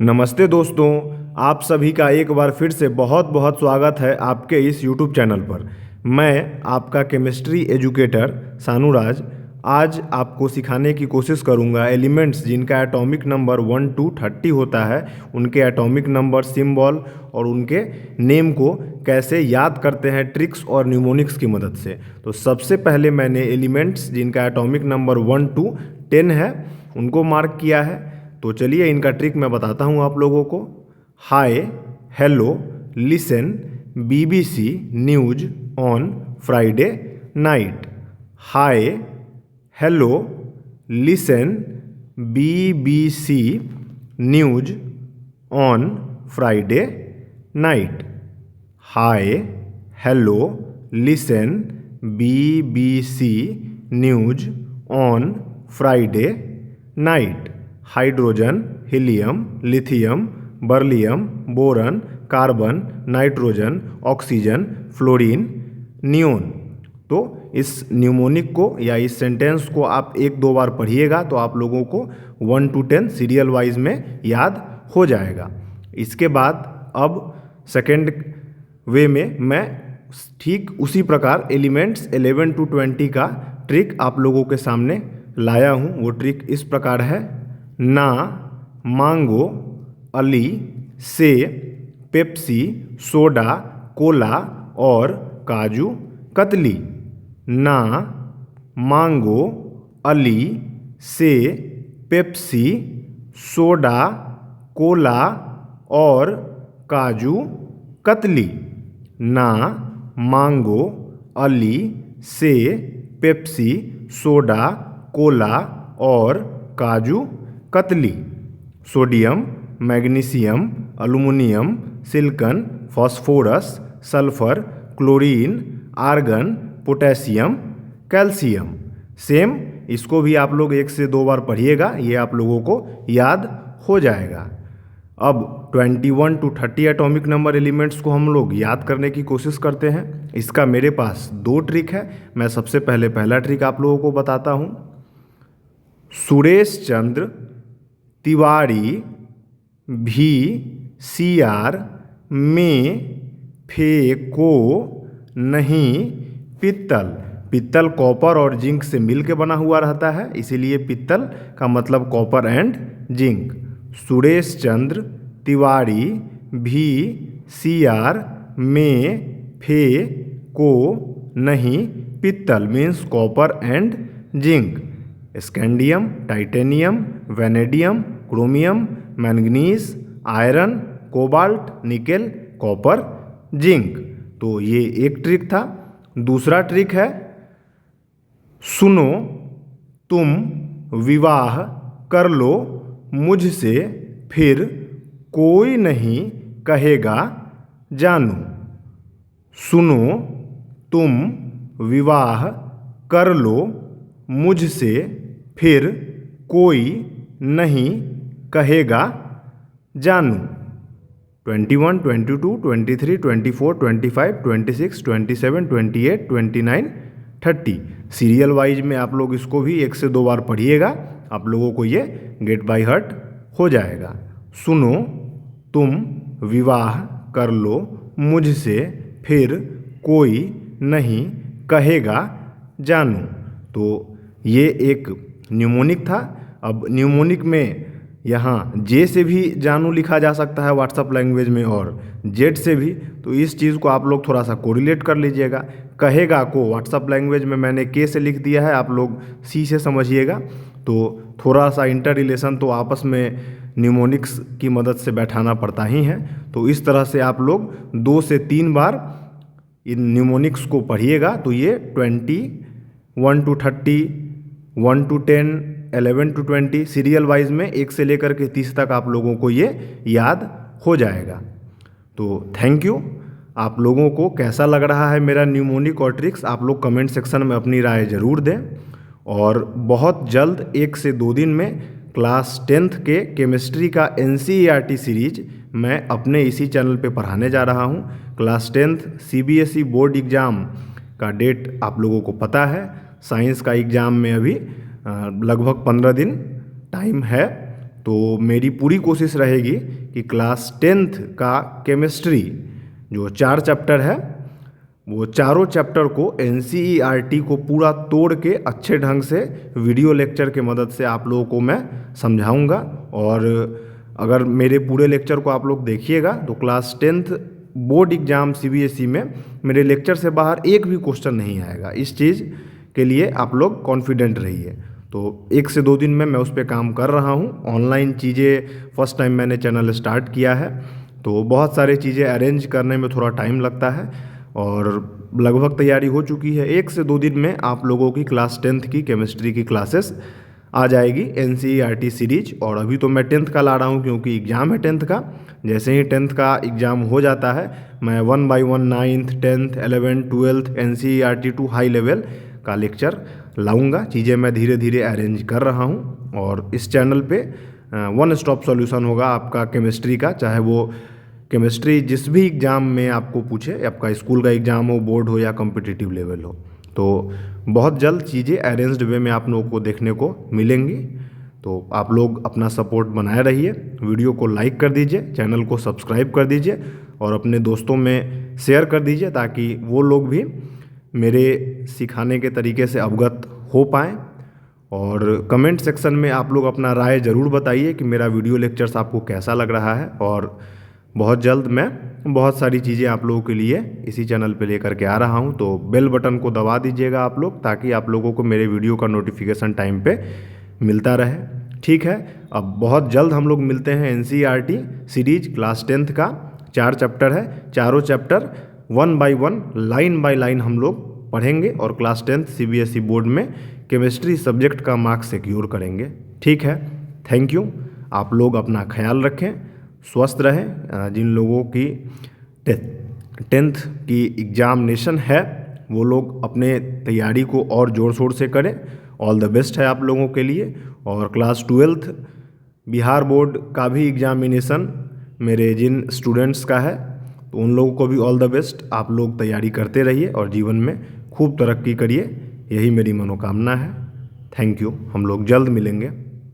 नमस्ते दोस्तों, आप सभी का एक बार फिर से बहुत बहुत स्वागत है आपके इस YouTube चैनल पर। मैं आपका केमिस्ट्री एजुकेटर सानूराज आज आपको सिखाने की कोशिश करूंगा एलिमेंट्स जिनका एटॉमिक नंबर 1 to 30 होता है, उनके एटॉमिक नंबर, सिंबल और उनके नेम को कैसे याद करते हैं ट्रिक्स और न्यूमोनिक्स की मदद से। तो सबसे पहले मैंने एलिमेंट्स जिनका एटॉमिक नंबर 1 to 10 है उनको मार्क किया है। तो चलिए इनका ट्रिक मैं बताता हूँ आप लोगों को। Hi, hello, listen, BBC news on Friday night. Hi, hello, listen, BBC news on Friday night. Hi, hello, listen, BBC news on Friday night. Hydrogen, helium, lithium, beryllium, boron, carbon, nitrogen, oxygen, fluorine, neon. तो इस mnemonic को या इस sentence को आप एक दो बार पढ़िएगा तो आप लोगों को 1 to 10 सीरियल वाइज में याद हो जाएगा। इसके बाद अब सेकेंड वे में मैं ठीक उसी प्रकार एलिमेंट्स 11 to 20 का ट्रिक आप लोगों के सामने लाया हूँ। वो ट्रिक इस प्रकार है: ना, मांगो, अली, से, पेप्सी, सोडा, कोला और काजू कतली। ना, मांगो, अली, से, पेप्सी, सोडा, कोला और काजू कतली। ना, मांगो, अली, से, पेप्सी, सोडा, कोला और kaju katli. Sodium, magnesium, aluminium, silicon, phosphorus, sulphur, chlorine, argon, potassium, calcium. Same इसको भी आप लोग एक से दो बार पढ़िएगा, ये आप लोगों को याद हो जाएगा। अब 21 to 30 एटॉमिक नंबर एलिमेंट्स को हम लोग याद करने की कोशिश करते हैं। इसका मेरे पास दो ट्रिक है। मैं सबसे पहले पहला ट्रिक आप लोगों को बताता हूँ। सुरेश चंद्र तिवारी VCR में फेंको नहीं पित्तल। पित्तल कॉपर और जिंक से मिल के बना हुआ रहता है, इसीलिए पित्तल का मतलब copper and zinc. Suresh Chandra Tiwari VCR में फेंको नहीं पित्तल means copper and zinc. Scandium, titanium, vanadium, chromium, manganese, iron, cobalt, nickel, copper, zinc. तो ये एक ट्रिक था। दूसरा ट्रिक है: सुनो, तुम विवाह कर लो मुझसे, फिर कोई नहीं कहेगा जानू। सुनो, तुम विवाह कर लो मुझसे, फिर कोई नहीं कहेगा जानू। 21, 22, 23, 24, 25, 26, 27, 28, 29, 30 सीरियल वाइज में आप लोग इसको भी एक से दो बार पढ़िएगा, आप लोगों को ये गेट बाय हार्ट हो जाएगा। सुनो, तुम विवाह कर लो मुझसे, फिर कोई नहीं कहेगा जानू। तो ये एक न्यूमोनिक था। अब न्यूमोनिक में यहाँ जे से भी जानू लिखा जा सकता है व्हाट्सअप लैंग्वेज में और जेड से भी, तो इस चीज़ को आप लोग थोड़ा सा कोरिलेट कर लीजिएगा। कहेगा को व्हाट्सअप लैंग्वेज में मैंने के से लिख दिया है, आप लोग सी से समझिएगा। तो थोड़ा सा इंटर रिलेशन तो आपस में न्यूमोनिक्स की मदद से बैठाना पड़ता ही है। तो इस तरह से आप लोग 2 से 3 बार इन न्यूमोनिक्स को पढ़िएगा तो ये 21 to 30, 1 to 10, 11 to 20 serial wise में 1 से लेकर के 30 तक आप लोगों को ये याद हो जाएगा। तो थैंक यू। आप लोगों को कैसा लग रहा है मेरा न्यूमोनिक और ट्रिक्स, आप लोग कमेंट सेक्शन में अपनी राय ज़रूर दें। और बहुत जल्द 1 से 2 दिन में क्लास 10th के केमिस्ट्री का NCERT सीरीज मैं अपने इसी चैनल पे पढ़ाने जा रहा हूँ। Class 10th CBSE board exam का डेट आप लोगों को पता है। साइंस का एग्ज़ाम में अभी लगभग 15 दिन टाइम है। तो मेरी पूरी कोशिश रहेगी कि क्लास 10th का केमिस्ट्री जो 4 चैप्टर है वो चारों चैप्टर को NCERT को पूरा तोड़ के अच्छे ढंग से वीडियो लेक्चर के मदद से आप लोगों को मैं समझाऊंगा। और अगर मेरे पूरे लेक्चर को आप लोग देखिएगा तो class 10th board exam CBSE में मेरे लेक्चर से बाहर एक भी क्वेश्चन नहीं आएगा। इस चीज़ के लिए आप लोग कॉन्फिडेंट रहिए। तो 1 से 2 दिन में मैं उस पर काम कर रहा हूँ। ऑनलाइन चीज़ें फर्स्ट टाइम मैंने चैनल स्टार्ट किया है, तो बहुत सारी चीज़ें अरेंज करने में थोड़ा टाइम लगता है और लगभग तैयारी हो चुकी है। 1 से 2 दिन में आप लोगों की क्लास 10th की केमिस्ट्री की क्लासेस आ जाएगी NCERT सीरीज। और अभी तो मैं 10th का ला रहा हूँ क्योंकि एग्ज़ाम है 10th का। जैसे ही 10th का एग्ज़ाम हो जाता है मैं 1 by 1 9th 10th 11th 12th NCERT to high level का लेक्चर लाऊंगा। चीज़ें मैं धीरे धीरे अरेंज कर रहा हूँ और इस चैनल पे वन स्टॉप सॉल्यूशन होगा आपका केमिस्ट्री का। चाहे वो केमिस्ट्री जिस भी एग्ज़ाम में आपको पूछे, आपका स्कूल का एग्ज़ाम हो, बोर्ड हो या कॉम्पिटिटिव लेवल हो, तो बहुत जल्द चीज़ें अरेंज्ड वे में आप लोगों को देखने को मिलेंगी। तो आप लोग अपना सपोर्ट बनाए रहिए, वीडियो को लाइक कर दीजिए, चैनल को सब्सक्राइब कर दीजिए और अपने दोस्तों में शेयर कर दीजिए ताकि वो लोग भी मेरे सिखाने के तरीके से अवगत हो पाएँ। और कमेंट सेक्शन में आप लोग अपना राय ज़रूर बताइए कि मेरा वीडियो लेक्चर्स आपको कैसा लग रहा है। और बहुत जल्द मैं बहुत सारी चीज़ें आप लोगों के लिए इसी चैनल पे लेकर के आ रहा हूँ। तो बेल बटन को दबा दीजिएगा आप लोग ताकि आप लोगों को मेरे वीडियो का नोटिफिकेशन टाइम पे मिलता रहे। ठीक है, अब बहुत जल्द हम लोग मिलते हैं। NCERT सीरीज क्लास 10th का 4 चैप्टर है, चारों chapter 1 by 1 line by line हम लोग पढ़ेंगे और क्लास 10th CBSE बोर्ड में केमिस्ट्री सब्जेक्ट का मार्क्स सिक्योर करेंगे। ठीक है, थैंक यू। आप लोग अपना ख्याल रखें, स्वस्थ रहें। जिन लोगों की 10th की एग्जामिनेशन है वो लोग अपने तैयारी को और ज़ोर शोर से करें। ऑल द बेस्ट है आप लोगों के लिए। और क्लास 12th बिहार बोर्ड का भी एग्जामिनेशन मेरे जिन स्टूडेंट्स का है तो उन लोगों को भी ऑल द बेस्ट। आप लोग तैयारी करते रहिए और जीवन में खूब तरक्की करिए, यही मेरी मनोकामना है। थैंक यू, हम लोग जल्द मिलेंगे।